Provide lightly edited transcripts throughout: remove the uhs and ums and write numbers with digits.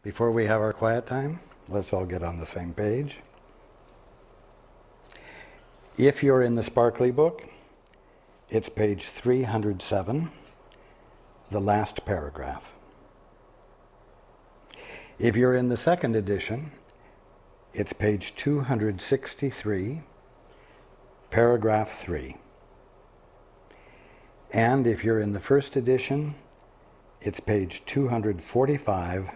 Before we have our quiet time, let's all get on the same page. If you're in the Sparkly book, it's page 307, the last paragraph. If you're in the second edition, it's page 263, paragraph 3. And if you're in the first edition, it's page 245,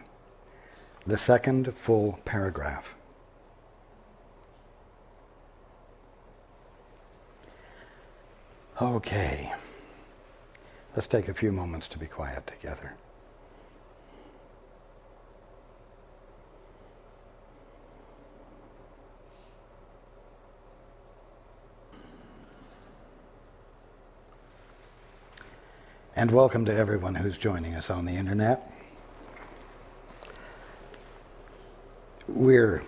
the second full paragraph. Okay, let's take a few moments to be quiet together. And welcome to everyone who's joining us on the internet. We're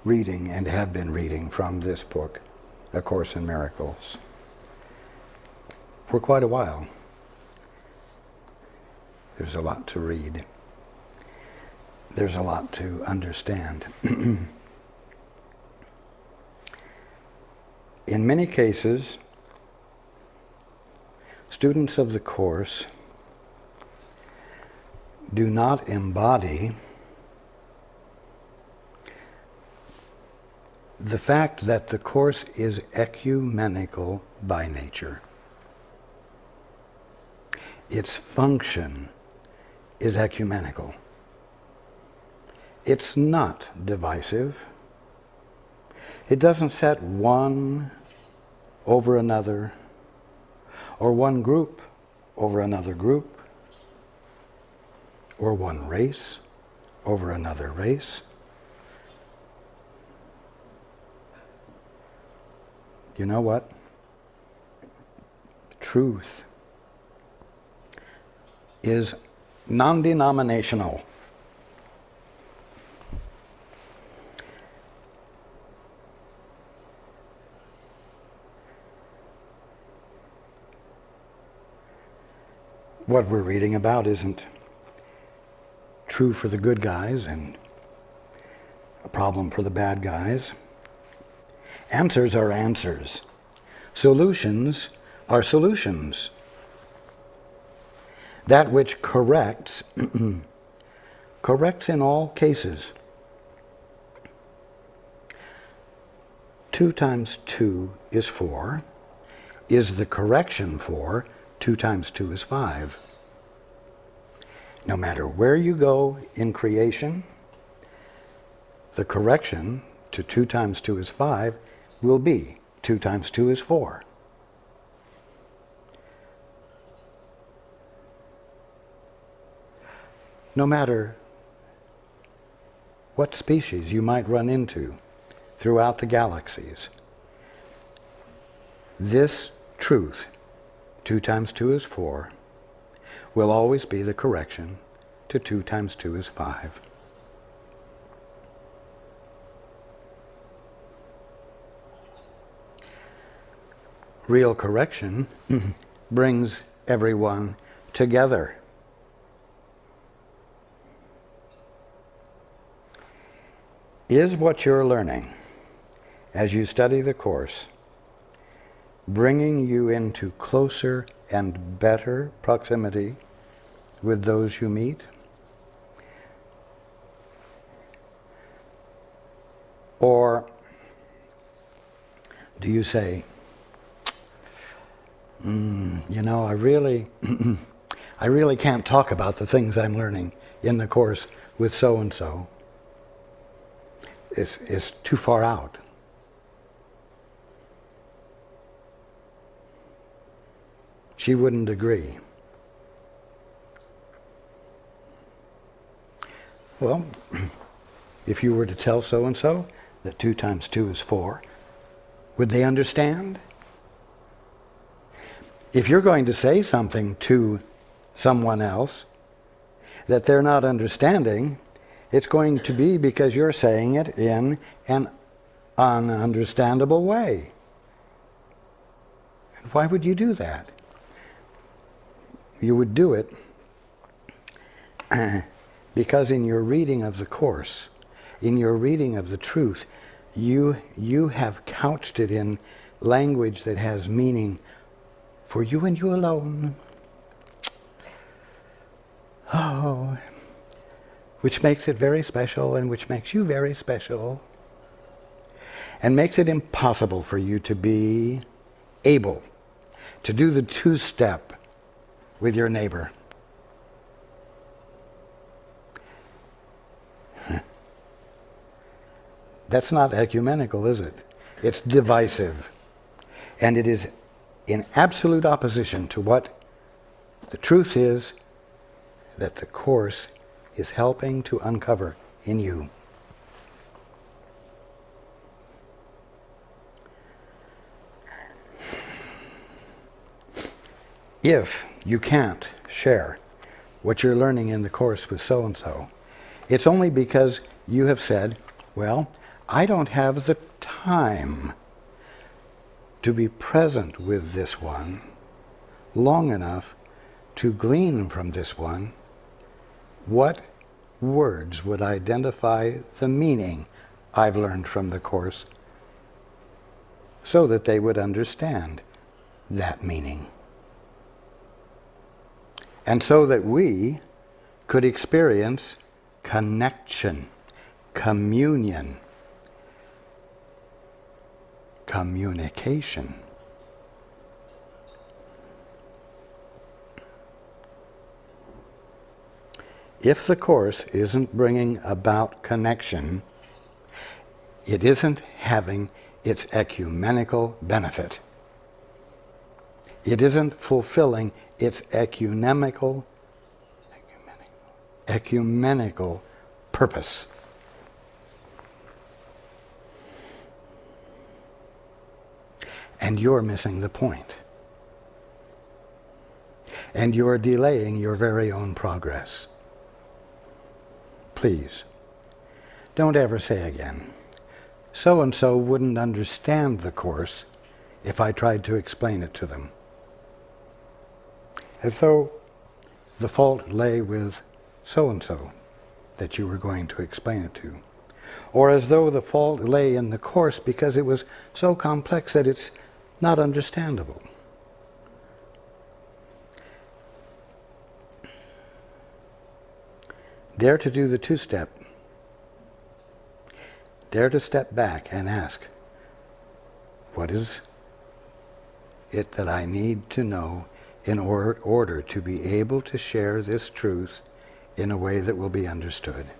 reading and have been reading from this book, A Course in Miracles, for quite a while. There's a lot to read. There's a lot to understand. In many cases, students of the Course do not embody the fact that the Course is ecumenical by nature. Its function is ecumenical. It's not divisive. It doesn't set one over another, or one group over another group, or one race over another race. You know what? Truth is non-denominational. What we're reading about isn't true for the good guys and a problem for the bad guys. Answers are answers. Solutions are solutions. That which corrects, corrects in all cases. 2 times 2 is 4. Is the correction for 2 times 2 is 5. No matter where you go in creation, the correction to 2 times 2 is 5 will be 2 times 2 is 4. No matter what species you might run into throughout the galaxies, this truth, 2 times 2 is 4, will always be the correction to 2 times 2 is 5. Real correction brings everyone together. Is what you're learning as you study the Course bringing you into closer and better proximity with those you meet? Or do you say, you know, I really can't talk about the things I'm learning in the Course with so-and-so. It's too far out. She wouldn't agree. Well, if you were to tell so-and-so that 2 times 2 is 4, would they understand? If you're going to say something to someone else that they're not understanding, it's going to be because you're saying it in an ununderstandable way. And why would you do that? You would do it Because in your reading of the Course, in your reading of the truth, you have couched it in language that has meaning for you and you alone. Oh, which makes it very special, and which makes you very special, and makes it impossible for you to be able to do the two-step with your neighbor. That's not ecumenical, is it? It's divisive. And it is in absolute opposition to what the truth is that the Course is helping to uncover in you. If you can't share what you're learning in the Course with so-and-so, it's only because you have said, well, I don't have the time to be present with this one long enough to glean from this one what words would identify the meaning I've learned from the Course so that they would understand that meaning. And so that we could experience connection, communion, communication. If the Course isn't bringing about connection, it isn't having its ecumenical benefit. It isn't fulfilling its ecumenical purpose. And you're missing the point. And you're delaying your very own progress. Please, don't ever say again, so-and-so wouldn't understand the Course if I tried to explain it to them. As though the fault lay with so-and-so that you were going to explain it to. Or as though the fault lay in the Course because it was so complex that it's not understandable. Dare to do the two-step. Dare to step back and ask, what is it that I need to know in order to be able to share this truth in a way that will be understood?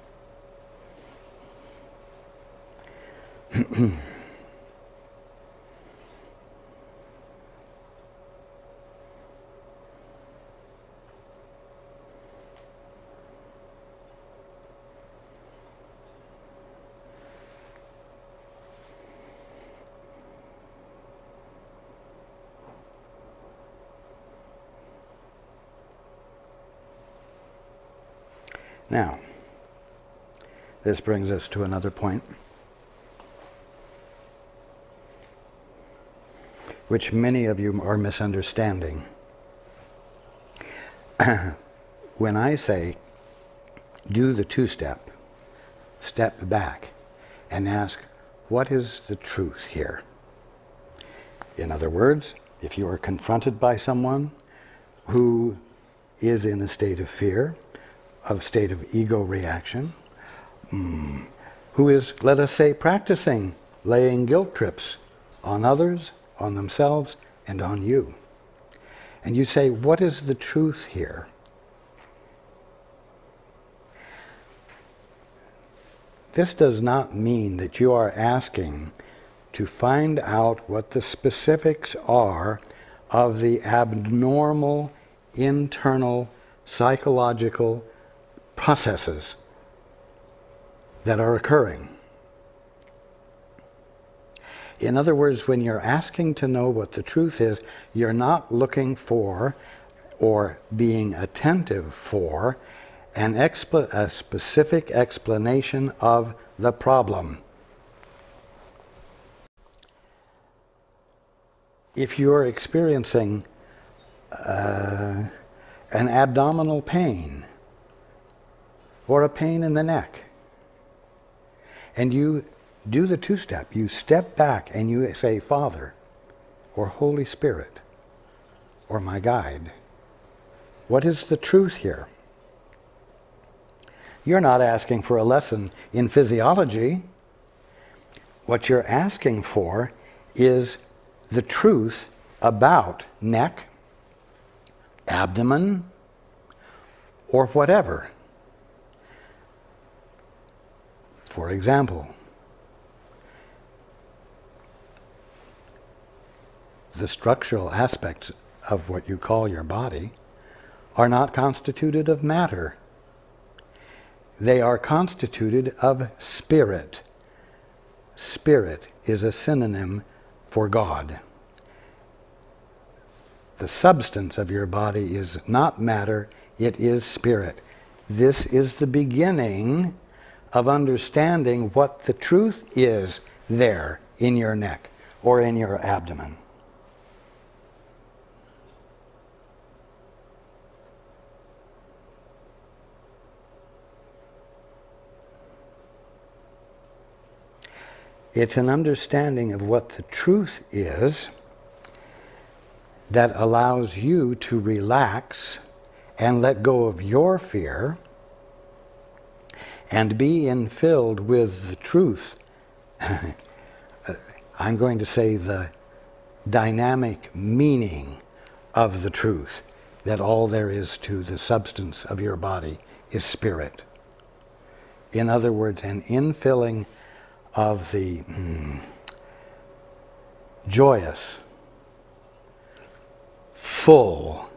Now, this brings us to another point, which many of you are misunderstanding. When I say, do the two-step, step back and ask, what is the truth here? In other words, if you are confronted by someone who is in a state of fear, a state of ego reaction, who is, let us say, practicing laying guilt trips on others, on themselves, and on you. And you say, what is the truth here? This does not mean that you are asking to find out what the specifics are of the abnormal internal psychological processes that are occurring. In other words, when you're asking to know what the truth is, you're not looking for or being attentive for a specific explanation of the problem. If you're experiencing an abdominal pain, or a pain in the neck, and you do the two-step, you step back and you say, Father, or Holy Spirit, or my guide, what is the truth here? You're not asking for a lesson in physiology. What you're asking for is the truth about neck, abdomen, or whatever. For example, the structural aspects of what you call your body are not constituted of matter. They are constituted of spirit. Spirit is a synonym for God. The substance of your body is not matter, it is spirit. This is the beginning of understanding what the truth is there in your neck or in your abdomen. It's an understanding of what the truth is that allows you to relax and let go of your fear and be infilled with the truth. I'm going to say the dynamic meaning of the truth, that all there is to the substance of your body is spirit. In other words, an infilling of the joyous, full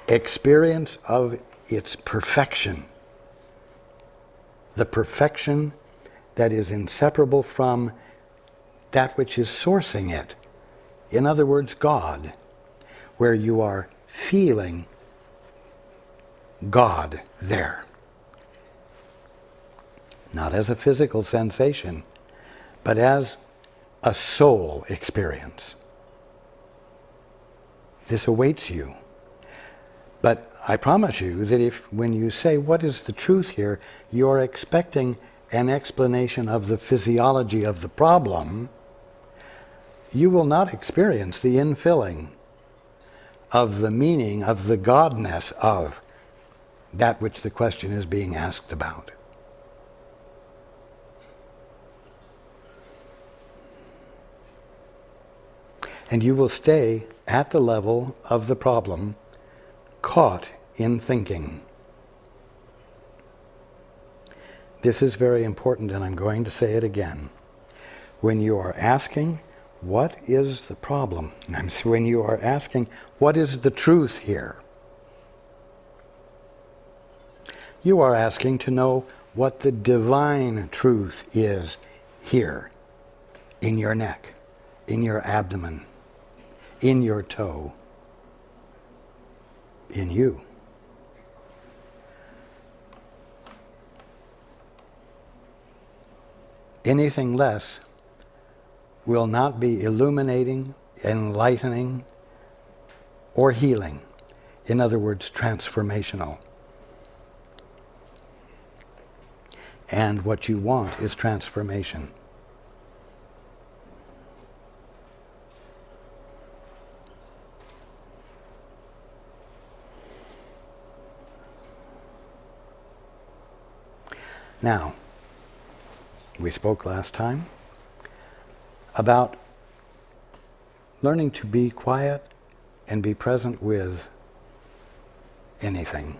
experience of its perfection. The perfection that is inseparable from that which is sourcing it. In other words, God, where you are feeling God there. Not as a physical sensation, but as a soul experience. This awaits you. But I promise you that if, when you say, what is the truth here, you're expecting an explanation of the physiology of the problem, you will not experience the infilling of the meaning of the godness of that which the question is being asked about. And you will stay at the level of the problem, caught in thinking. This is very important, and I'm going to say it again. When you are asking, what is the problem? When you are asking, what is the truth here? You are asking to know what the divine truth is here, in your neck, in your abdomen, in your toe, in you. Anything less will not be illuminating, enlightening, or healing. In other words, transformational. And what you want is transformation. Now, we spoke last time about learning to be quiet and be present with anything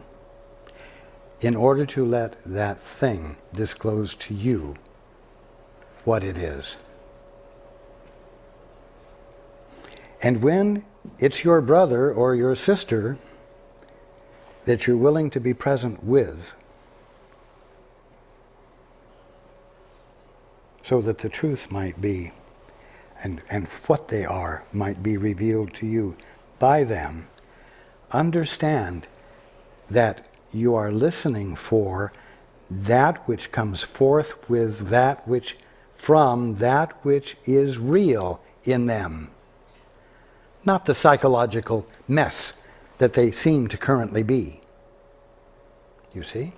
in order to let that thing disclose to you what it is. And when it's your brother or your sister that you're willing to be present with, so that the truth might be, and what they are might be revealed to you by them, understand that you are listening for that which comes forth with that which, from that which is real in them. Not the psychological mess that they seem to currently be. You see?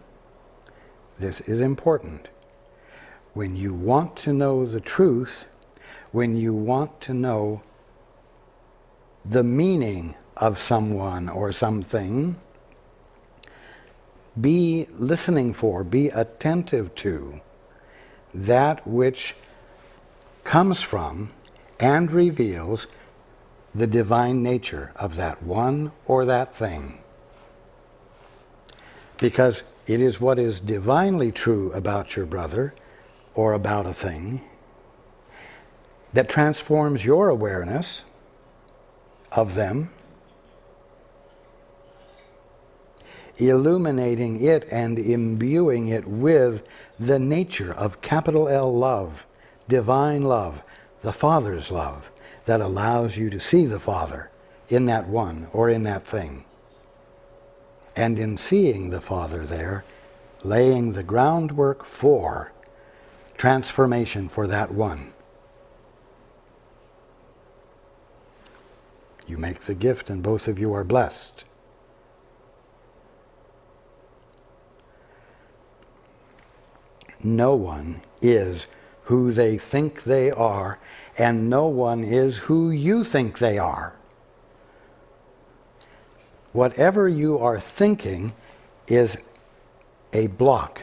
This is important. When you want to know the truth, when you want to know the meaning of someone or something, be listening for, be attentive to that which comes from and reveals the divine nature of that one or that thing. Because it is what is divinely true about your brother or about a thing that transforms your awareness of them, illuminating it and imbuing it with the nature of capital L love, divine love, the Father's love, that allows you to see the Father in that one or in that thing. And in seeing the Father there, laying the groundwork for transformation for that one. You make the gift and both of you are blessed. No one is who they think they are, and no one is who you think they are. Whatever you are thinking is a block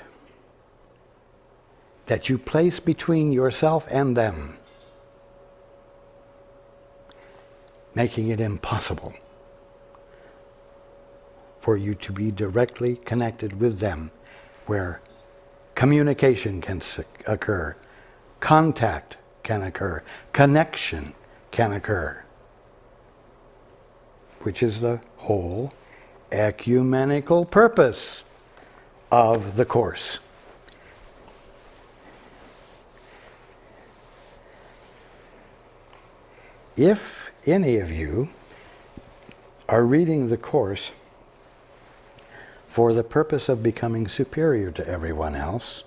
that you place between yourself and them, making it impossible for you to be directly connected with them, where communication can occur, contact can occur, connection can occur, which is the whole ecumenical purpose of the Course. If any of you are reading the Course for the purpose of becoming superior to everyone else,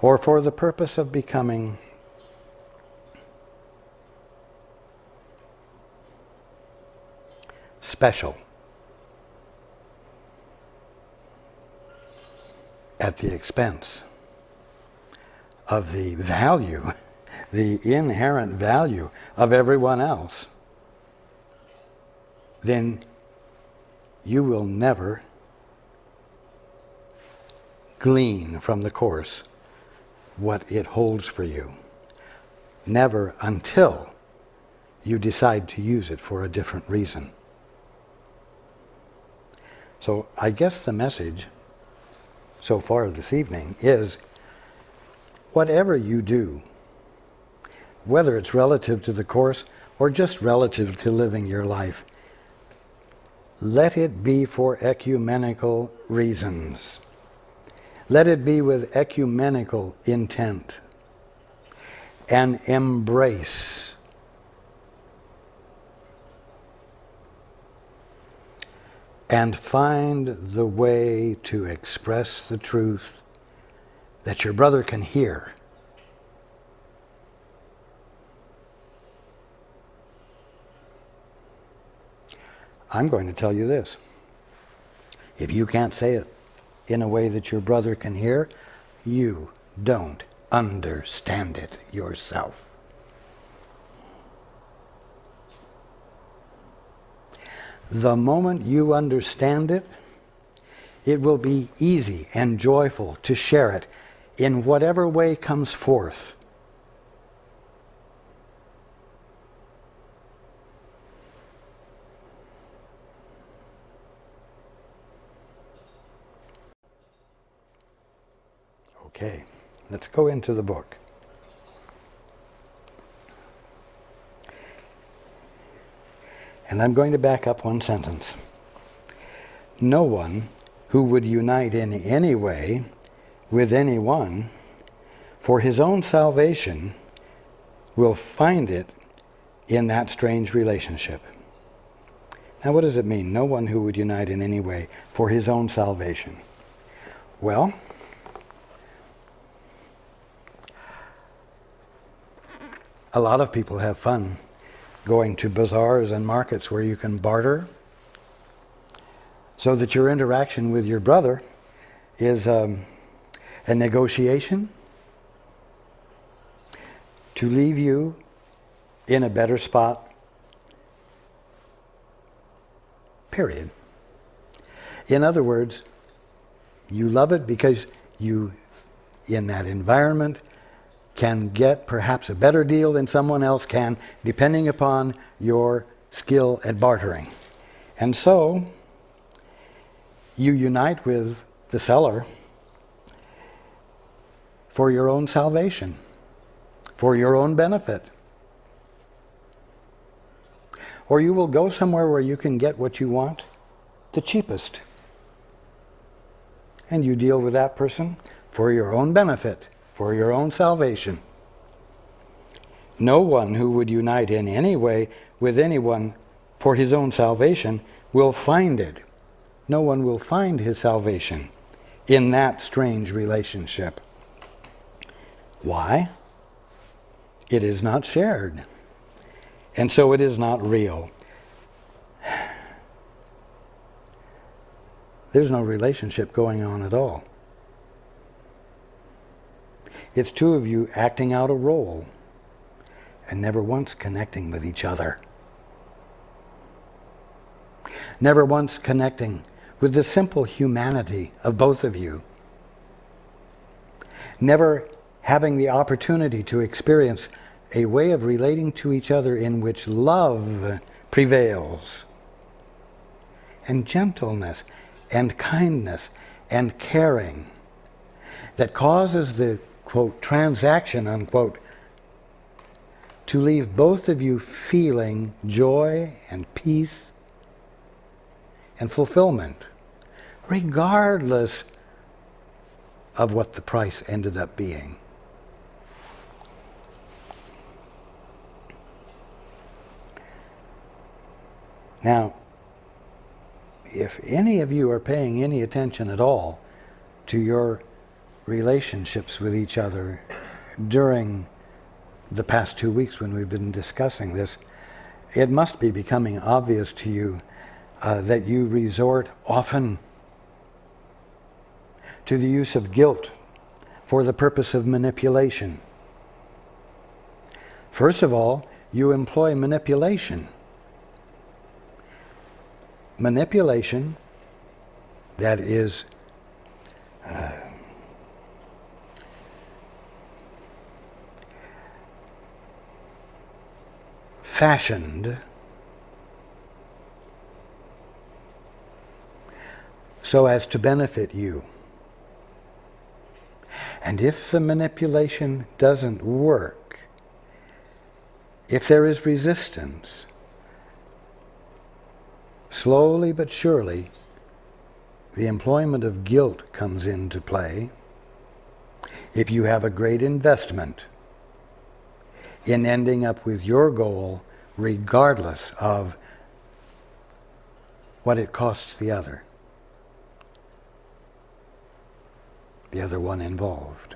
or for the purpose of becoming special at the expense of the value, the inherent value of everyone else, then you will never glean from the Course what it holds for you. Never until you decide to use it for a different reason. So I guess the message so far this evening is, whatever you do, whether it's relative to the Course or just relative to living your life, let it be for ecumenical reasons. Let it be with ecumenical intent, and embrace and find the way to express the truth that your brother can hear. I'm going to tell you this. If you can't say it in a way that your brother can hear, you don't understand it yourself. The moment you understand it, it will be easy and joyful to share it in whatever way comes forth. Okay, let's go into the book. And I'm going to back up one sentence. No one who would unite in any way with anyone for his own salvation will find it in that strange relationship. Now, what does it mean? No one who would unite in any way for his own salvation. Well, a lot of people have fun going to bazaars and markets where you can barter So that your interaction with your brother is a negotiation to leave you in a better spot, period. In other words, you love it because you, in that environment, can get perhaps a better deal than someone else can, depending upon your skill at bartering. And so, you unite with the seller for your own salvation, for your own benefit. Or you will go somewhere where you can get what you want the cheapest. And you deal with that person for your own benefit, for your own salvation. No one who would unite in any way with anyone for his own salvation will find it. No one will find his salvation in that strange relationship. Why? It is not shared. And so it is not real. There's no relationship going on at all. It's two of you acting out a role and never once connecting with each other. Never once connecting with the simple humanity of both of you. Never having the opportunity to experience a way of relating to each other in which love prevails, and gentleness, and kindness, and caring, that causes the, quote, transaction, unquote, to leave both of you feeling joy and peace and fulfillment, regardless of what the price ended up being. Now, if any of you are paying any attention at all to your relationships with each other during the past 2 weeks when we've been discussing this, it must be becoming obvious to you that you resort often to the use of guilt for the purpose of manipulation. First of all, you employ manipulation. Manipulation that is fashioned so as to benefit you. And if the manipulation doesn't work, if there is resistance, slowly but surely the employment of guilt comes into play. If you have a great investment in ending up with your goal, regardless of what it costs the other one involved.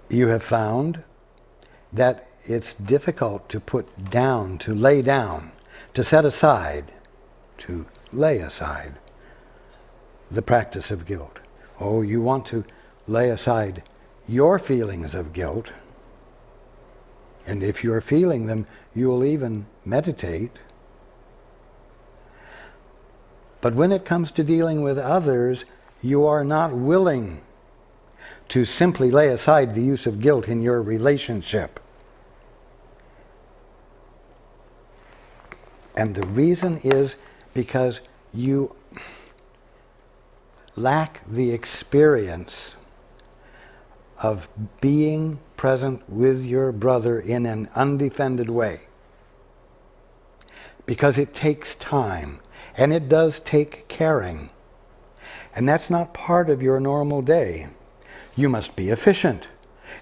You have found that it's difficult to put down, to lay down, to set aside, to lay aside the practice of guilt. Oh, you want to lay aside your feelings of guilt, and if you're feeling them, you will even meditate. But when it comes to dealing with others, you are not willing to simply lay aside the use of guilt in your relationship. And the reason is because you lack the experience of being present with your brother in an undefended way. Because it takes time, and it does take caring. And that's not part of your normal day. You must be efficient,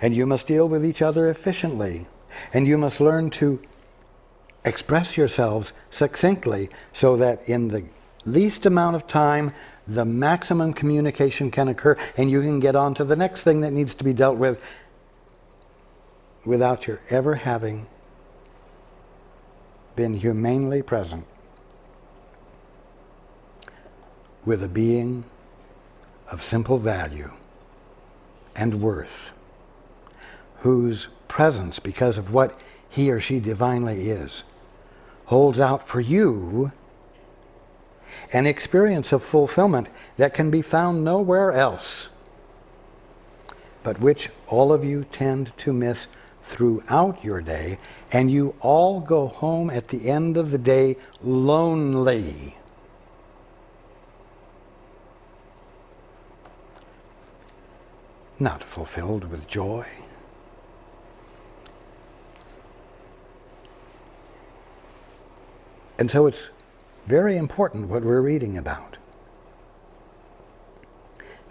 and you must deal with each other efficiently, and you must learn to express yourselves succinctly so that in the least amount of time the maximum communication can occur, and you can get on to the next thing that needs to be dealt with without your ever having been humanely present with a being of simple value and worth, whose presence, because of what he or she divinely is, holds out for you an experience of fulfillment that can be found nowhere else, but which all of you tend to miss throughout your day, and you all go home at the end of the day lonely. Not fulfilled with joy. And so it's very important what we're reading about.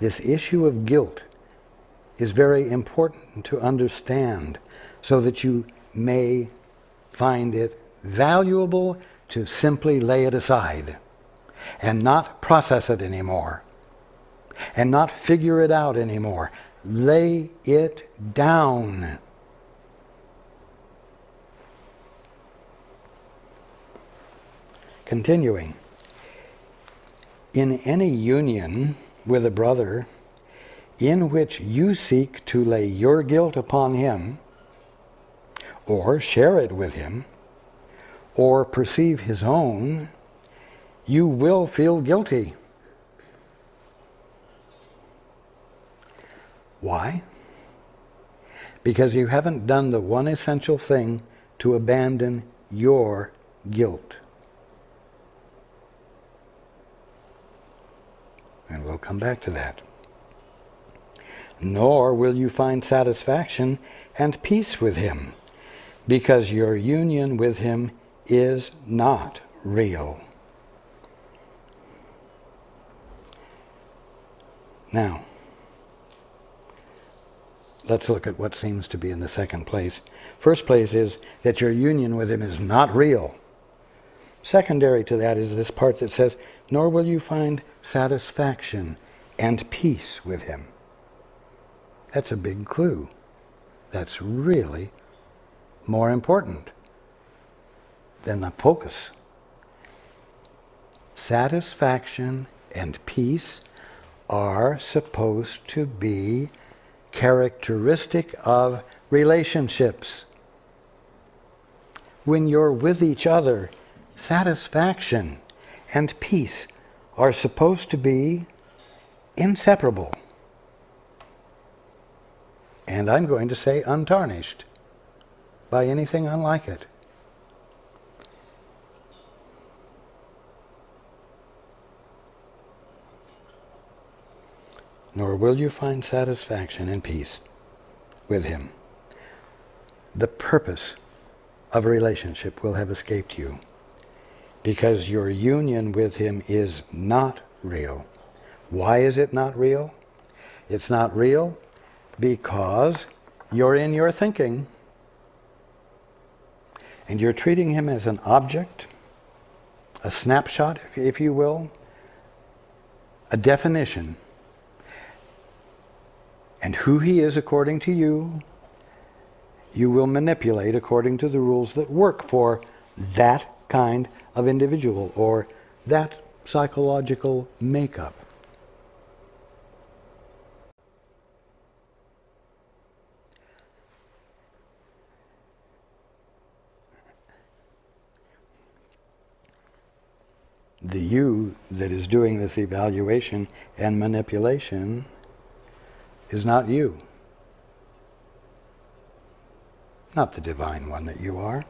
This issue of guilt is very important to understand so that you may find it valuable to simply lay it aside and not process it anymore and not figure it out anymore. Lay it down. Continuing. In any union with a brother in which you seek to lay your guilt upon him, or share it with him, or perceive his own, you will feel guilty. Why? Because you haven't done the one essential thing to abandon your guilt. And we'll come back to that. Nor will you find satisfaction and peace with him, because your union with him is not real. Now, let's look at what seems to be in the second place. First place is that your union with him is not real. Secondary to that is this part that says, nor will you find satisfaction and peace with him. That's a big clue. That's really more important than the focus. Satisfaction and peace are supposed to be characteristic of relationships. When you're with each other, satisfaction and peace are supposed to be inseparable. And I'm going to say untarnished by anything unlike it. Nor will you find satisfaction and peace with him. The purpose of a relationship will have escaped you, because your union with him is not real. Why is it not real? It's not real because you're in your thinking, and you're treating him as an object, a snapshot, if you will, a definition. And who he is according to you, you will manipulate according to the rules that work for that kind of individual or that psychological makeup. The you that is doing this evaluation and manipulation is not you. Not the divine one that you are.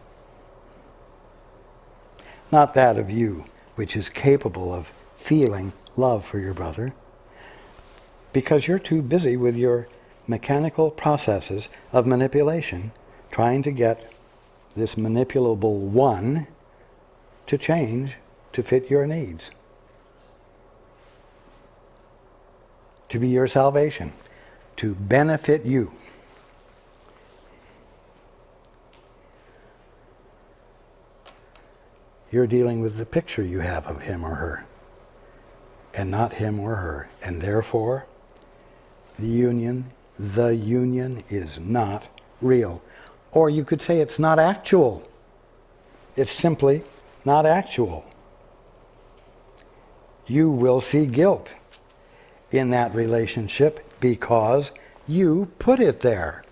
Not that of you which is capable of feeling love for your brother, because you're too busy with your mechanical processes of manipulation, trying to get this manipulable one to change to fit your needs, to be your salvation, to benefit you. You're dealing with the picture you have of him or her, and not him or her. And therefore, the union is not real. Or you could say it's not actual. It's simply not actual. You will see guilt in that relationship because you put it there.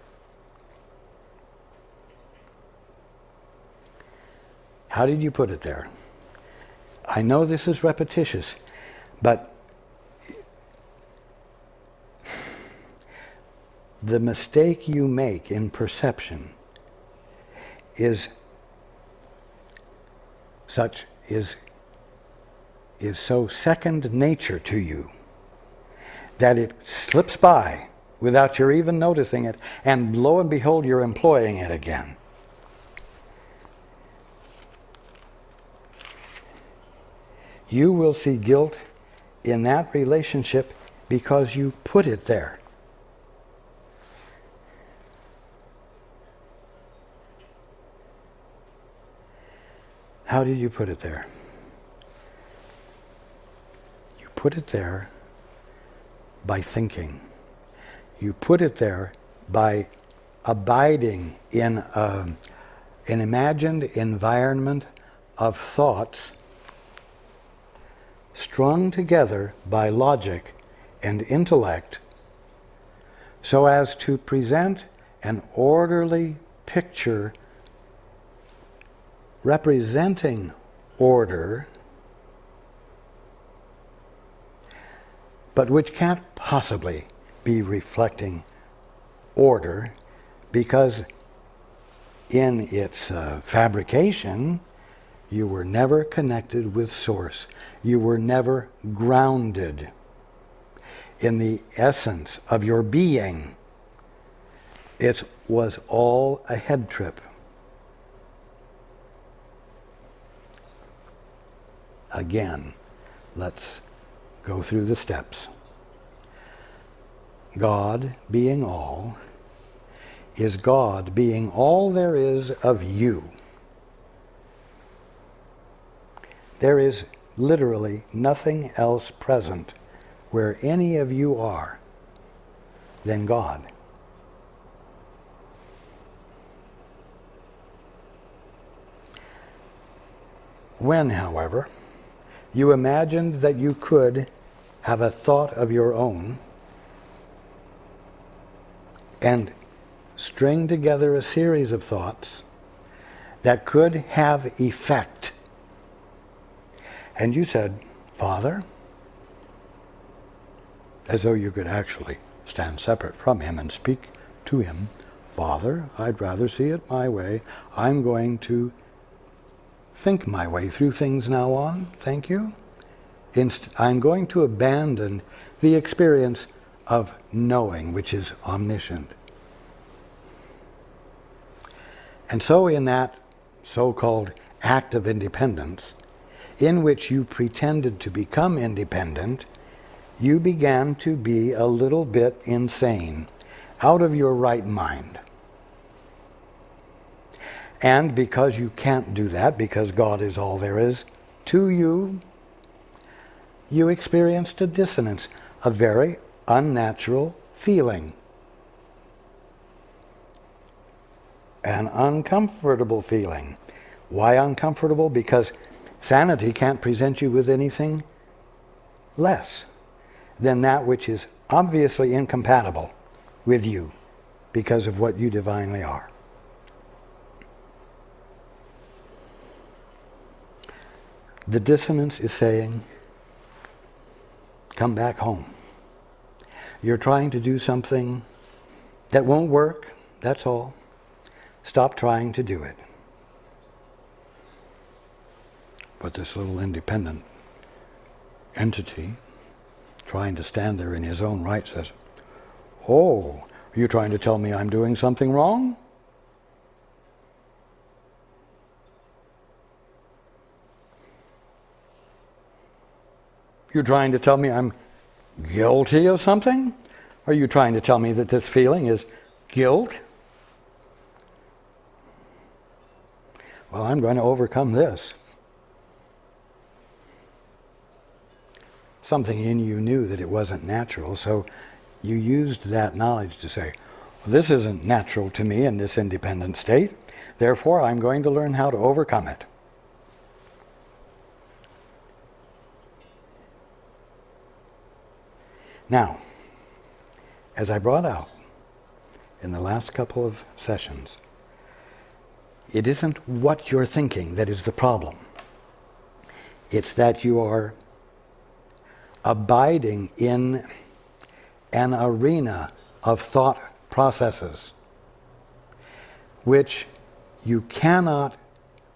How did you put it there? I know this is repetitious, but the mistake you make in perception is so second nature to you that it slips by without your even noticing it, and lo and behold, you're employing it again. You will see guilt in that relationship because you put it there. How did you put it there? You put it there by thinking. You put it there by abiding in an imagined environment of thoughts strung together by logic and intellect so as to present an orderly picture representing order, but which can't possibly be reflecting order because in its fabrication you were never connected with Source. You were never grounded in the essence of your being. It was all a head trip. Again, let's go through the steps. God being all is God being all there is of you. There is literally nothing else present where any of you are than God. When, however, you imagined that you could have a thought of your own and string together a series of thoughts that could have effect, and you said, Father, as though you could actually stand separate from him and speak to him, Father, I'd rather see it my way. I'm going to think my way through things now on. Thank you. I'm going to abandon the experience of knowing, which is omniscient. And so in that so-called act of independence, in which you pretended to become independent, you began to be a little bit insane, out of your right mind. And because you can't do that, because God is all there is to you, you experienced a dissonance, a very unnatural feeling. An uncomfortable feeling. Why uncomfortable? Because sanity can't present you with anything less than that which is obviously incompatible with you because of what you divinely are. The dissonance is saying, come back home. You're trying to do something that won't work, that's all. Stop trying to do it. But this little independent entity, trying to stand there in his own right, says, oh, are you trying to tell me I'm doing something wrong? You're trying to tell me I'm guilty of something? Are you trying to tell me that this feeling is guilt? Well, I'm going to overcome this. Something in you knew that it wasn't natural, so you used that knowledge to say, This isn't natural to me in this independent state. Therefore, I'm going to learn how to overcome it. Now, as I brought out in the last couple of sessions, it isn't what you're thinking that is the problem. It's that you are abiding in an arena of thought processes which you cannot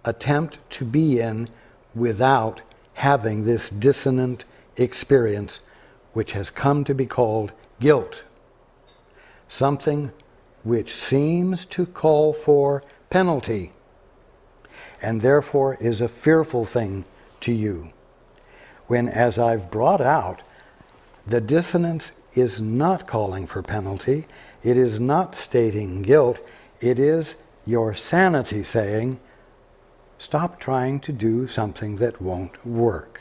attempt to be in without having this dissonant experience which has come to be called guilt. Something which seems to call for penalty and therefore is a fearful thing to you. When, as I've brought out, the dissonance is not calling for penalty, it is not stating guilt, it is your sanity saying, stop trying to do something that won't work.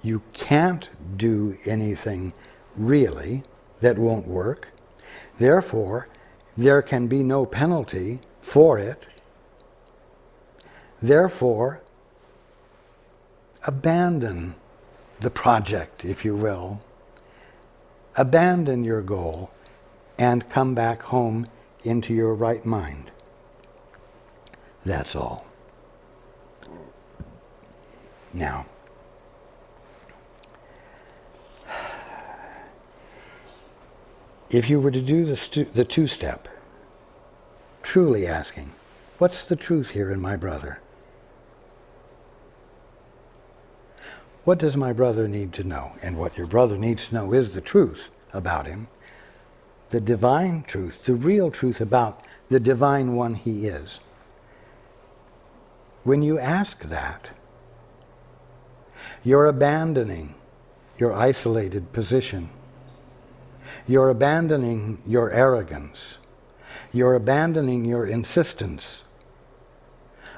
You can't do anything really that won't work. Therefore, there can be no penalty for it. Therefore, abandon the project, if you will. Abandon your goal and come back home into your right mind. That's all. Now, if you were to do the two-step, truly asking, what's the truth here in my brother? What does my brother need to know? And what your brother needs to know is the truth about him, the divine truth, the real truth about the divine one he is. When you ask that, you're abandoning your isolated position. You're abandoning your arrogance. You're abandoning your insistence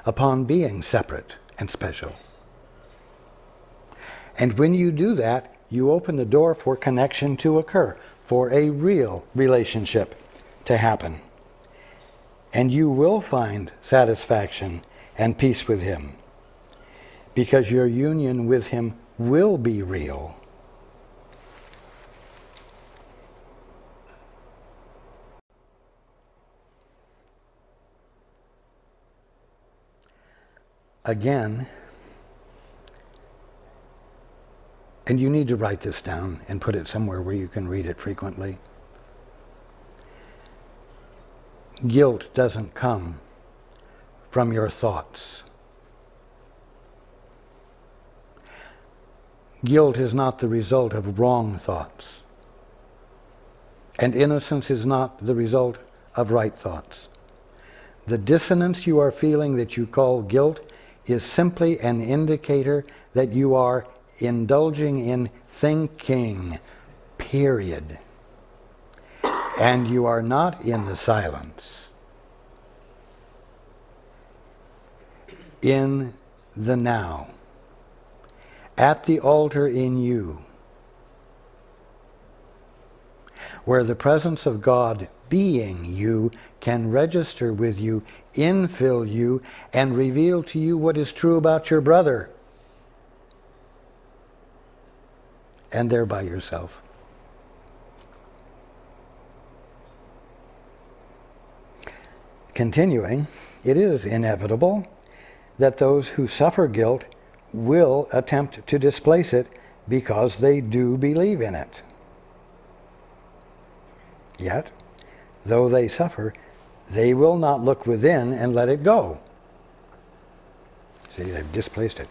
upon being separate and special. And when you do that, you open the door for connection to occur, for a real relationship to happen. And you will find satisfaction and peace with him, because your union with him will be real. Again, and you need to write this down and put it somewhere where you can read it frequently. Guilt doesn't come from your thoughts. Guilt is not the result of wrong thoughts. And innocence is not the result of right thoughts. The dissonance you are feeling that you call guilt is simply an indicator that you are indulging in thinking, period. And you are not in the silence. In the now. At the altar in you. Where the presence of God being you can register with you, infill you, and reveal to you what is true about your brother. And thereby yourself. Continuing, it is inevitable that those who suffer guilt will attempt to displace it because they do believe in it. Yet, though they suffer, they will not look within and let it go. See, they've displaced it.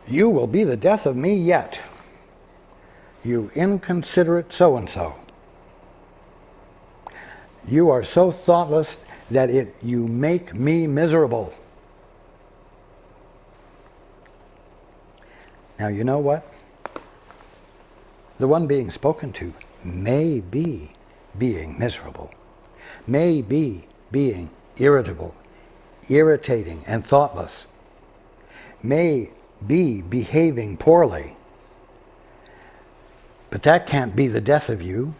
You will be the death of me yet, you inconsiderate so-and-so. You are so thoughtless that you make me miserable. Now, you know what? The one being spoken to may be being miserable, may be being irritable, irritating, and thoughtless, may be behaving poorly. But that can't be the death of you.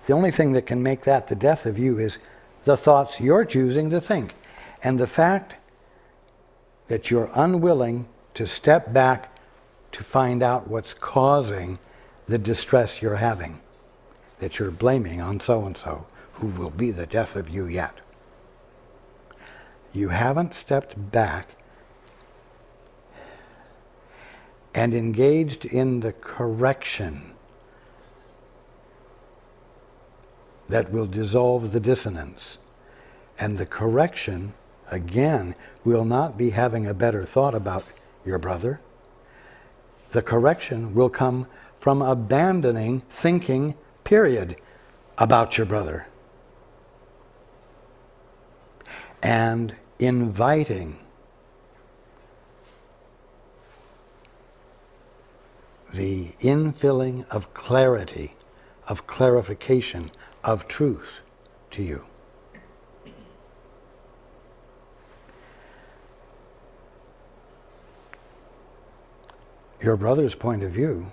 The only thing that can make that the death of you is the thoughts you're choosing to think. And the fact that you're unwilling to step back to find out what's causing the distress you're having, that you're blaming on so-and-so, who will be the death of you yet. You haven't stepped back and engaged in the correction that will dissolve the dissonance. And the correction, again, will not be having a better thought about your brother. The correction will come from abandoning thinking, period, about your brother. And inviting the infilling of clarity, of clarification, of truth to you. Your brother's point of view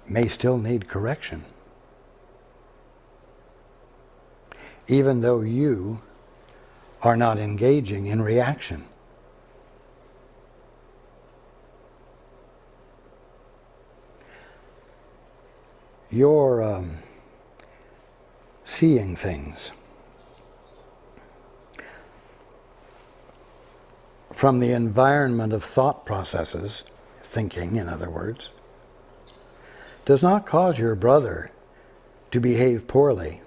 may still need correction, even though you are not engaging in reaction. You're seeing things from the environment of thought processes, thinking, in other words, does not cause your brother to behave poorly.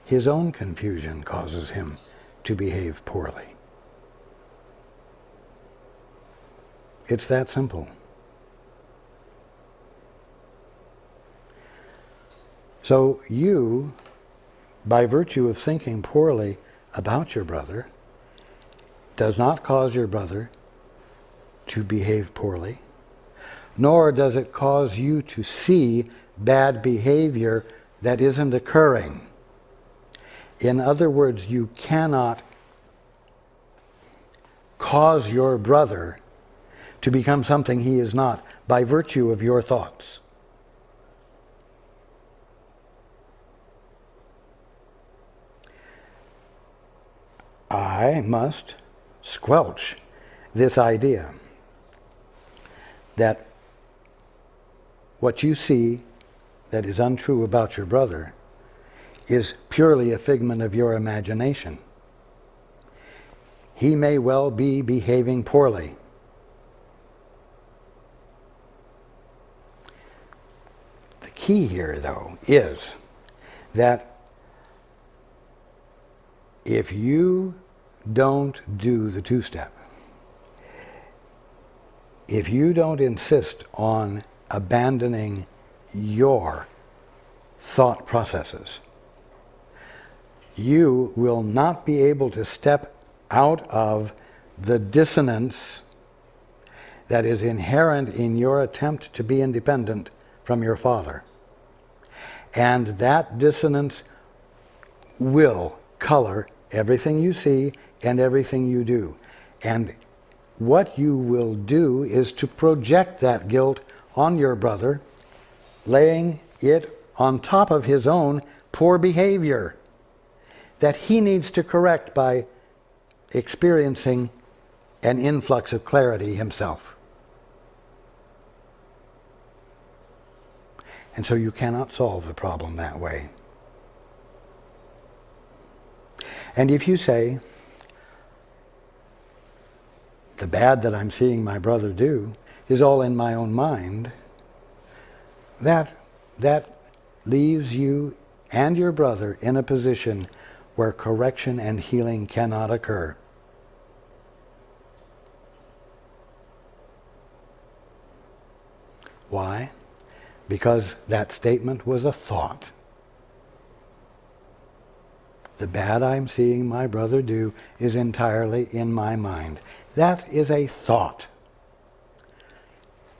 His own confusion causes him to behave poorly. It's that simple. So you, by virtue of thinking poorly about your brother, does not cause your brother to behave poorly, nor does it cause you to see bad behavior that isn't occurring. In other words, you cannot cause your brother to become something he is not by virtue of your thoughts. I must squelch this idea that what you see that is untrue about your brother is purely a figment of your imagination. He may well be behaving poorly. The key here, though, is that if you don't do the two-step, if you don't insist on abandoning your thought processes, you will not be able to step out of the dissonance that is inherent in your attempt to be independent from your father. And that dissonance will color everything you see and everything you do. And what you will do is to project that guilt on your brother, laying it on top of his own poor behavior that he needs to correct by experiencing an influx of clarity himself. And so you cannot solve the problem that way. And if you say, the bad that I'm seeing my brother do is all in my own mind, that leaves you and your brother in a position where correction and healing cannot occur. Why? Because that statement was a thought. The bad I'm seeing my brother do is entirely in my mind. That is a thought.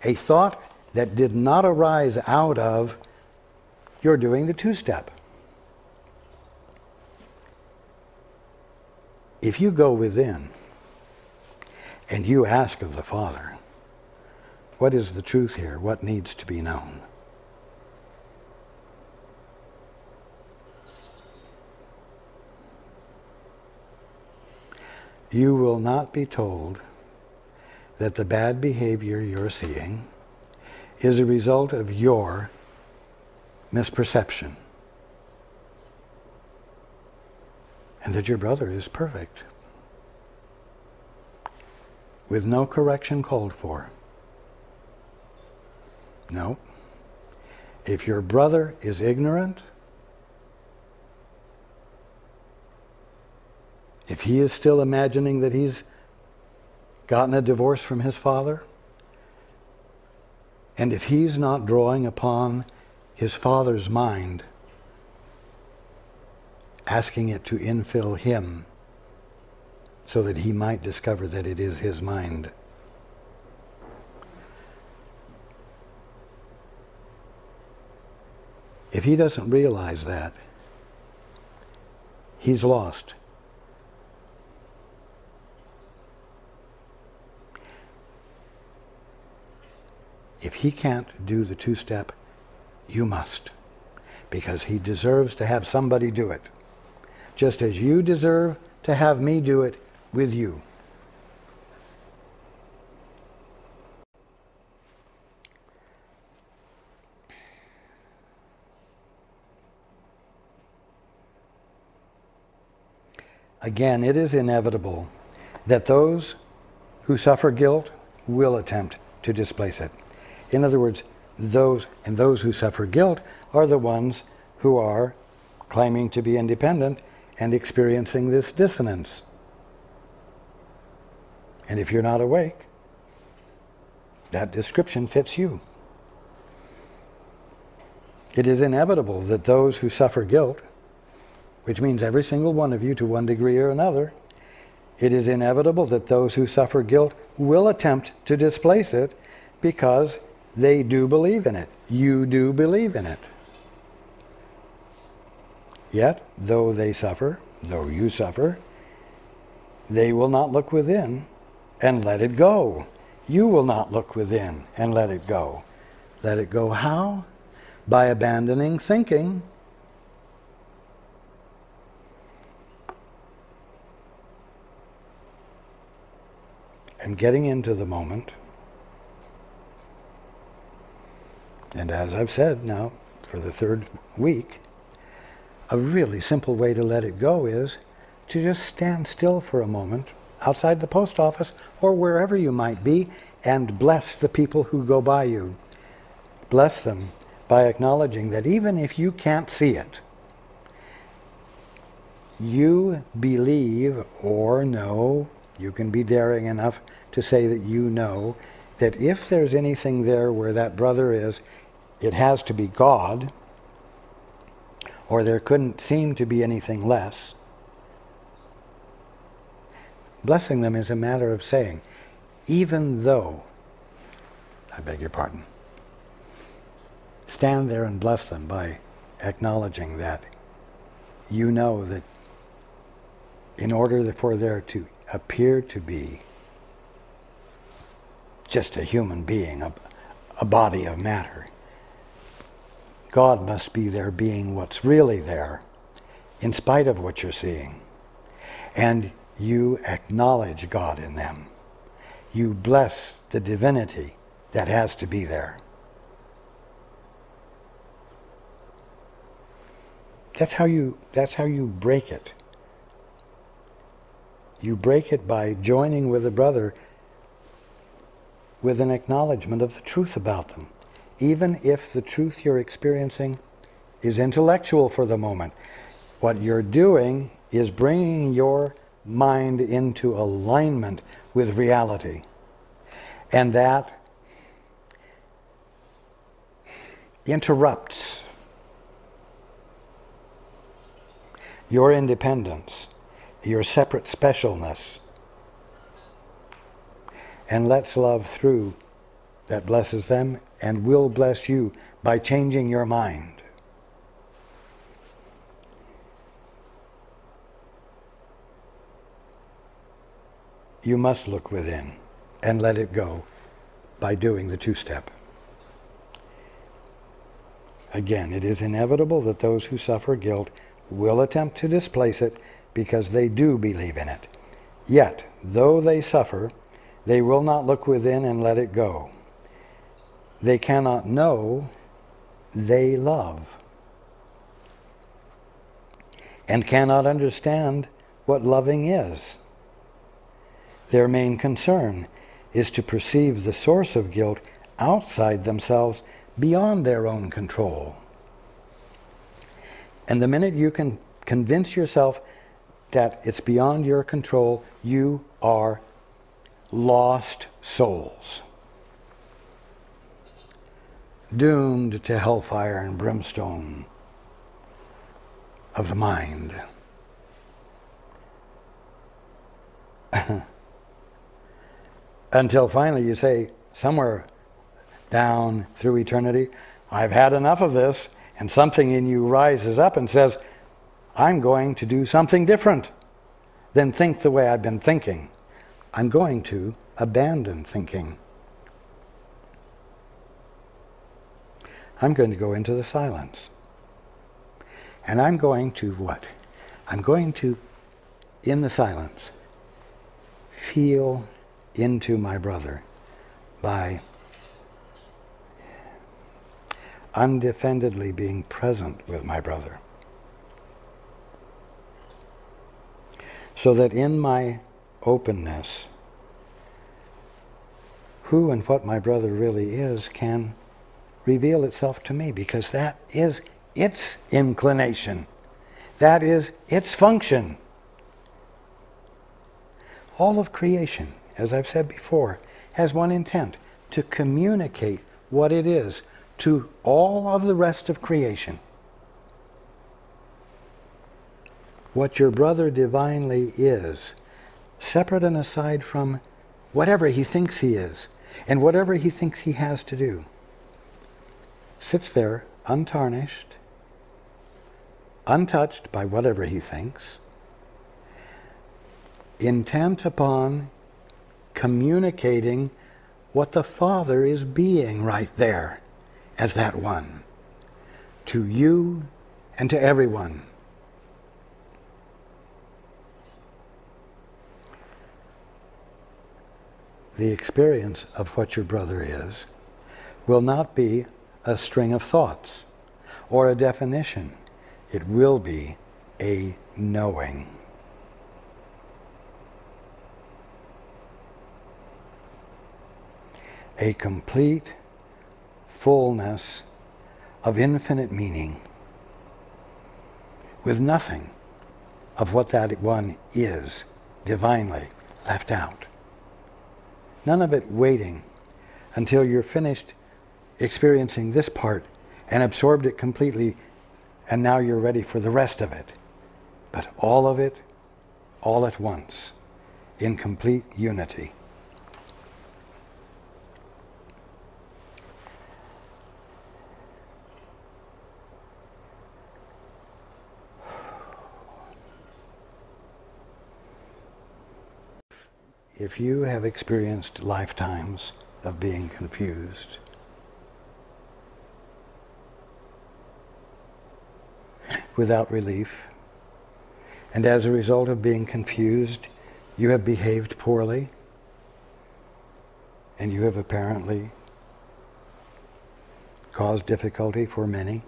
A thought that did not arise out of you're doing the two-step. If you go within And you ask of the Father, what is the truth here? What needs to be known? You will not be told that the bad behavior you're seeing is a result of your misperception, and that your brother is perfect, with no correction called for. No. If your brother is ignorant, if he is still imagining that he's gotten a divorce from his father, and if he's not drawing upon his father's mind, asking it to infill him so that he might discover that it is his mind, if he doesn't realize that, he's lost. If he can't do the two-step, you must, because he deserves to have somebody do it, just as you deserve to have me do it with you. Again, it is inevitable that those who suffer guilt will attempt to displace it. In other words, those who suffer guilt are the ones who are claiming to be independent and experiencing this dissonance. And if you're not awake, that description fits you. It is inevitable that those who suffer guilt, which means every single one of you to one degree or another, it is inevitable that those who suffer guilt will attempt to displace it because they do believe in it. You do believe in it. Yet, though you suffer, they will not look within and let it go. You will not look within and let it go. Let it go how? By abandoning thinking and getting into the moment. And as I've said now for the third week, a really simple way to let it go is to just stand still for a moment outside the post office or wherever you might be and bless the people who go by you. Bless them by acknowledging that even if you can't see it, you believe or know, you can be daring enough to say that you know, that if there's anything there where that brother is, it has to be God, or there couldn't seem to be anything less. Blessing them is a matter of saying, even though, I beg your pardon, stand there and bless them by acknowledging that you know that in order for there to appear to be just a human being, a body of matter, God must be there being what's really there, in spite of what you're seeing. And you acknowledge God in them. You bless the divinity that has to be there. That's how you break it. You break it by joining with a brother with an acknowledgement of the truth about them, even if the truth you're experiencing is intellectual for the moment. What you're doing is bringing your mind into alignment with reality. And that interrupts your independence, your separate specialness, and lets love through that blesses them and will bless you by changing your mind. you must look within and let it go by doing the two-step. Again, it is inevitable that those who suffer guilt will attempt to displace it because they do believe in it. Yet, though they suffer, they will not look within and let it go. They cannot know they love and cannot understand what loving is. Their main concern is to perceive the source of guilt outside themselves, beyond their own control. And the minute you can convince yourself that it's beyond your control, you are lost souls, doomed to hellfire and brimstone of the mind. Until finally you say, somewhere down through eternity, I've had enough of this, and something in you rises up and says, I'm going to do something different than think the way I've been thinking. I'm going to abandon thinking. I'm going to go into the silence. And I'm going to what? I'm going to, in the silence, feel into my brother by undefendedly being present with my brother. So that in my openness, who and what my brother really is can reveal itself to me, because that is its inclination. That is its function. All of creation, as I've said before, has one intent: to communicate what it is to all of the rest of creation. What your brother divinely is, separate and aside from whatever he thinks he is and whatever he thinks he has to do, sits there untarnished, untouched by whatever he thinks, intent upon communicating what the Father is being right there as that one, to you and to everyone. The experience of what your brother is will not be a string of thoughts or a definition. It will be a knowing. A complete fullness of infinite meaning, with nothing of what that one is divinely left out. None of it waiting until you're finished experiencing this part and absorbed it completely, and now you're ready for the rest of it. But all of it, all at once, in complete unity. If you have experienced lifetimes of being confused, without relief, and as a result of being confused, you have behaved poorly, and you have apparently caused difficulty for many,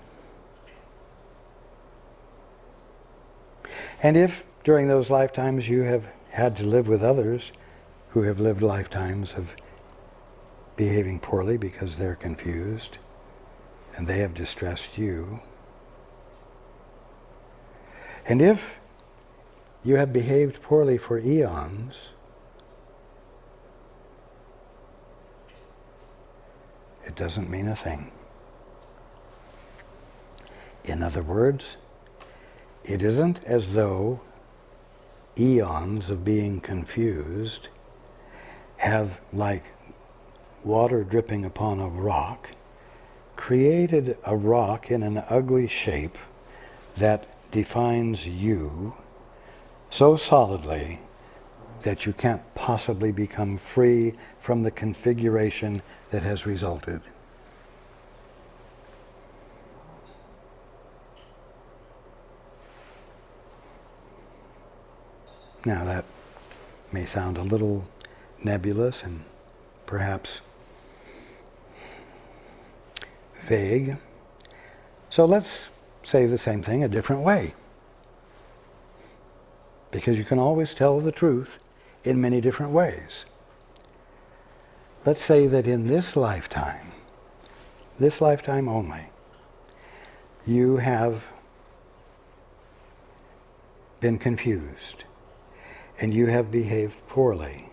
and if during those lifetimes you have had to live with others who have lived lifetimes of behaving poorly because they're confused and they have distressed you, and if you have behaved poorly for eons, it doesn't mean a thing. In other words, it isn't as though eons of being confused have, like water dripping upon a rock, created a rock in an ugly shape that defines you so solidly that you can't possibly become free from the configuration that has resulted. Now that may sound a little nebulous and perhaps vague. So let's say the same thing a different way. Because you can always tell the truth in many different ways. Let's say that in this lifetime only, you have been confused, and you have behaved poorly,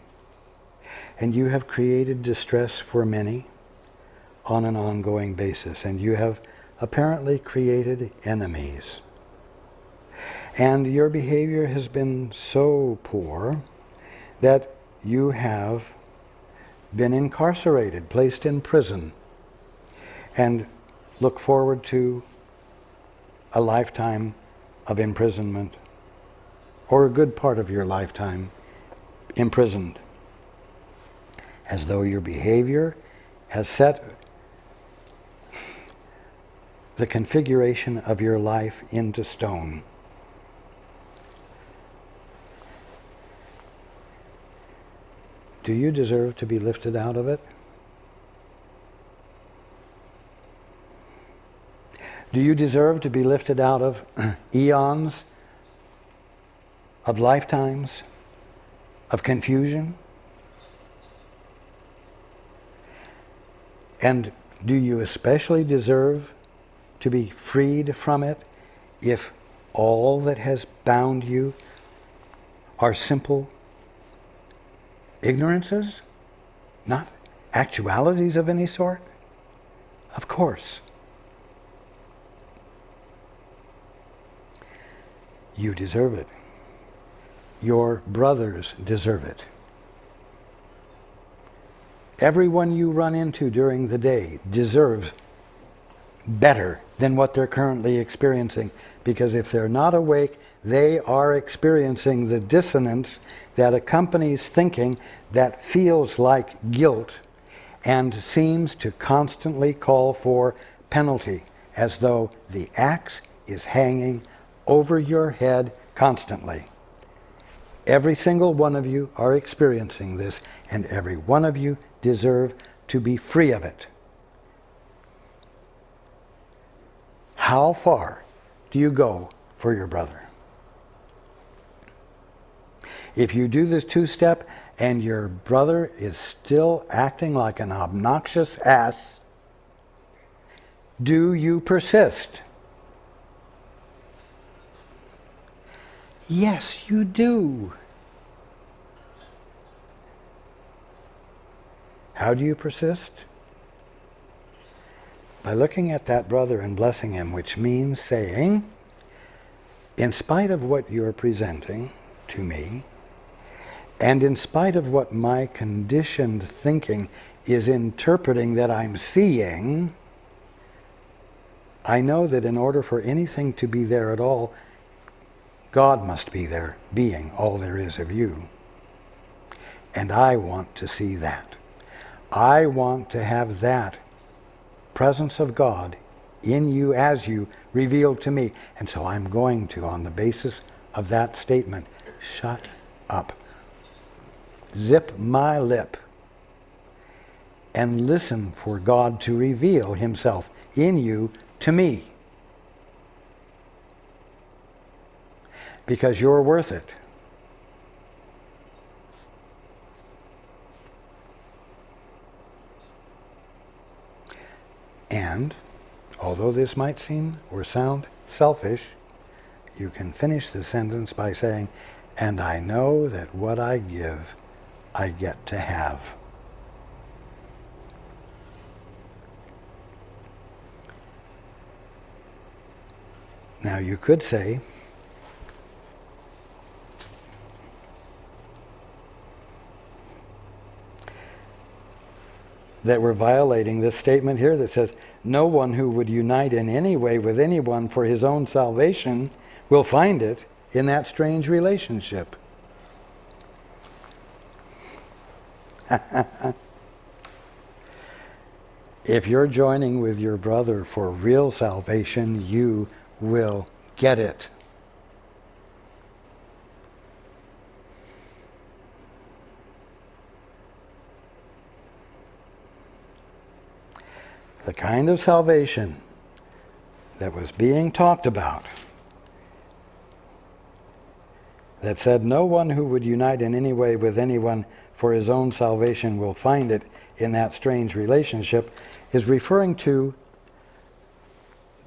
and you have created distress for many on an ongoing basis, and you have apparently created enemies. And your behavior has been so poor that you have been incarcerated, placed in prison, and look forward to a lifetime of imprisonment, or a good part of your lifetime imprisoned, as though your behavior has set the configuration of your life into stone. Do you deserve to be lifted out of it? Do you deserve to be lifted out of eons of lifetimes of confusion? And do you especially deserve to be freed from it if all that has bound you are simple ignorances, not actualities of any sort? Of course. You deserve it. Your brothers deserve it. Everyone you run into during the day deserves better than what they're currently experiencing, because if they're not awake, they are experiencing the dissonance that accompanies thinking that feels like guilt and seems to constantly call for penalty, as though the axe is hanging over your head constantly. Every single one of you are experiencing this, and every one of you deserve to be free of it. How far do you go for your brother? If you do this two-step and your brother is still acting like an obnoxious ass, do you persist? Yes, you do. How do you persist? By looking at that brother and blessing him, which means saying, in spite of what you're presenting to me, and in spite of what my conditioned thinking is interpreting that I'm seeing, I know that in order for anything to be there at all, God must be there, being all there is of you. And I want to see that. I want to have that presence of God in you as you revealed to me. And so I'm going to, on the basis of that statement, shut up. Zip my lip and listen for God to reveal himself in you to me. Because you're worth it. And, although this might seem or sound selfish, you can finish the sentence by saying, and I know that what I give, I get to have. Now you could say, that we're violating this statement here that says, no one who would unite in any way with anyone for his own salvation will find it in that strange relationship. If you're joining with your brother for real salvation, you will get it. The kind of salvation that was being talked about, that said no one who would unite in any way with anyone for his own salvation will find it in that strange relationship, is referring to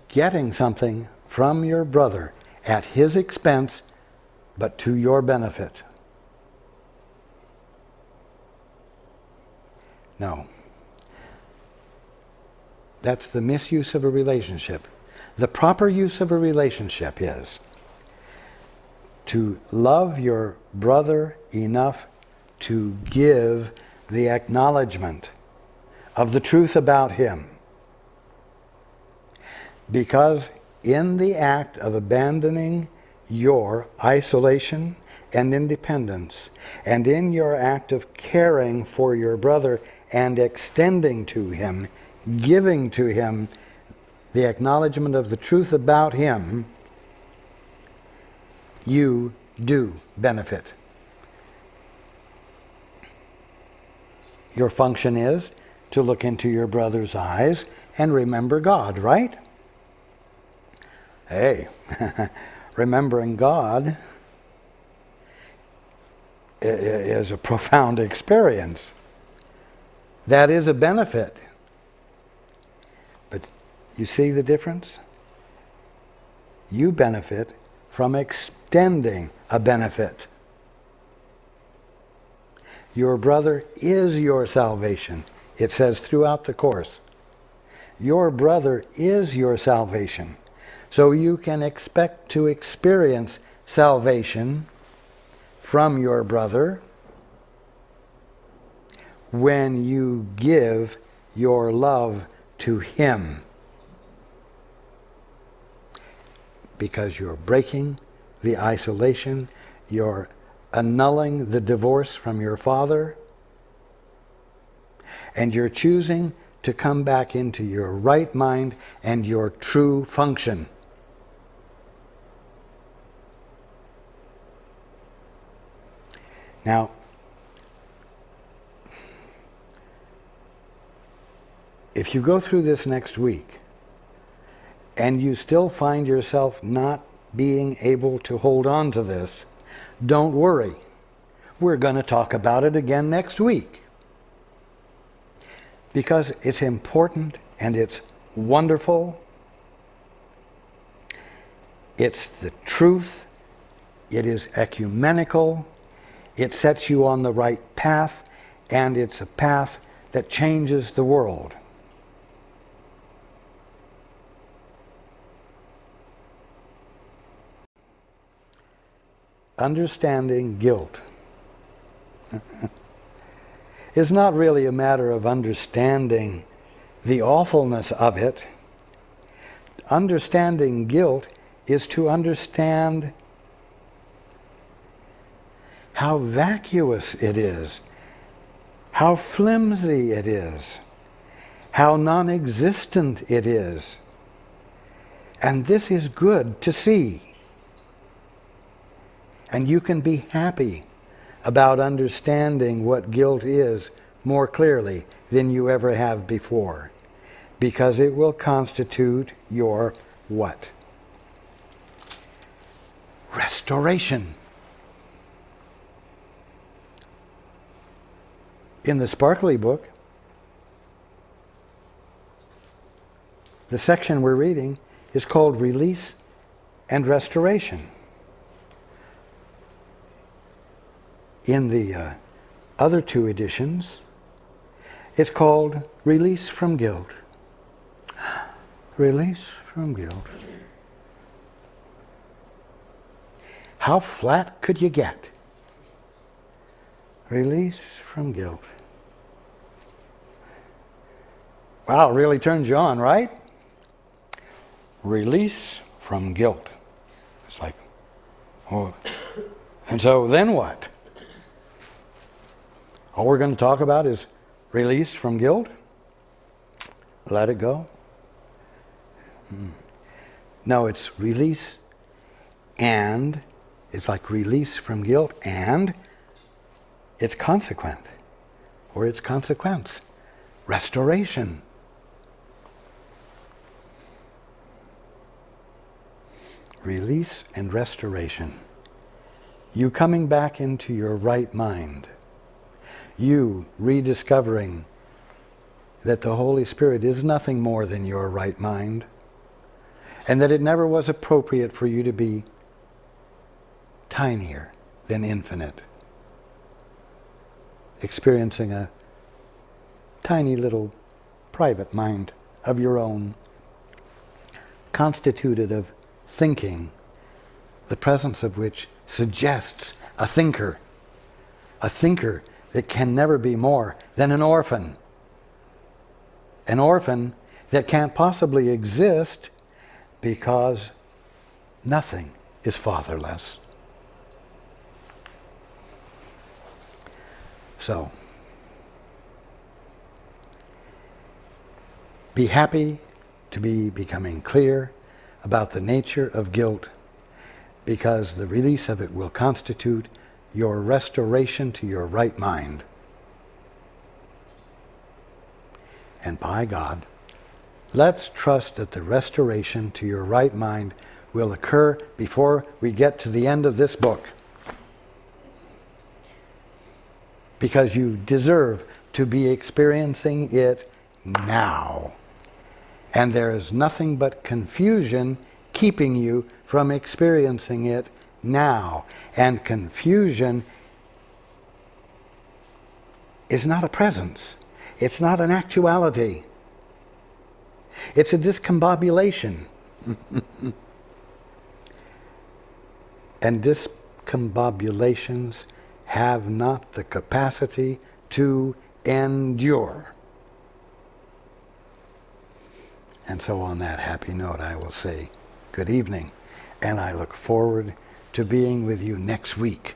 getting something from your brother at his expense, but to your benefit. No. That's the misuse of a relationship. The proper use of a relationship is to love your brother enough to give the acknowledgement of the truth about him. Because in the act of abandoning your isolation and independence, and in your act of caring for your brother and extending to him, giving to him the acknowledgement of the truth about him, you do benefit. Your function is to look into your brother's eyes and remember God, right? Hey, remembering God is a profound experience. That is a benefit. But you see the difference? You benefit from extending a benefit. Your brother is your salvation. It says throughout the course. Your brother is your salvation. So you can expect to experience salvation from your brother when you give your love to him. Because you're breaking the isolation, you're annulling the divorce from your father, and you're choosing to come back into your right mind and your true function. Now, if you go through this next week and you still find yourself not being able to hold on to this, don't worry. We're going to talk about it again next week. Because it's important and it's wonderful. It's the truth. It is ecumenical. It sets you on the right path, and it's a path that changes the world. Understanding guilt is not really a matter of understanding the awfulness of it. Understanding guilt is to understand how vacuous it is, how flimsy it is, how non-existent it is. And this is good to see. And you can be happy about understanding what guilt is more clearly than you ever have before. Because it will constitute your what? Restoration. In the Sparkly book, the section we're reading is called Release and Restoration. In the other two editions, it's called Release from Guilt. Release from guilt. How flat could you get? Release from guilt. Wow, it really turns you on, right? Release from guilt. It's like, oh. And so then what? All we're going to talk about is release from guilt? Let it go? No, it's release and it's like release from guilt and its consequent or its consequence. Restoration. Release and restoration. You coming back into your right mind. You rediscovering that the Holy Spirit is nothing more than your right mind, and that it never was appropriate for you to be tinier than infinite, experiencing a tiny little private mind of your own, constituted of thinking, the presence of which suggests a thinker that can never be more than an orphan that can't possibly exist because nothing is fatherless. So, be happy to be becoming clear about the nature of guilt, because the release of it will constitute your restoration to your right mind. And by God, let's trust that the restoration to your right mind will occur before we get to the end of this book. Because you deserve to be experiencing it now. And there is nothing but confusion keeping you from experiencing it now. And confusion is not a presence. It's not an actuality. It's a discombobulation. And discombobulations have not the capacity to endure. And so on that happy note, I will say good evening, and I look forward to being with you next week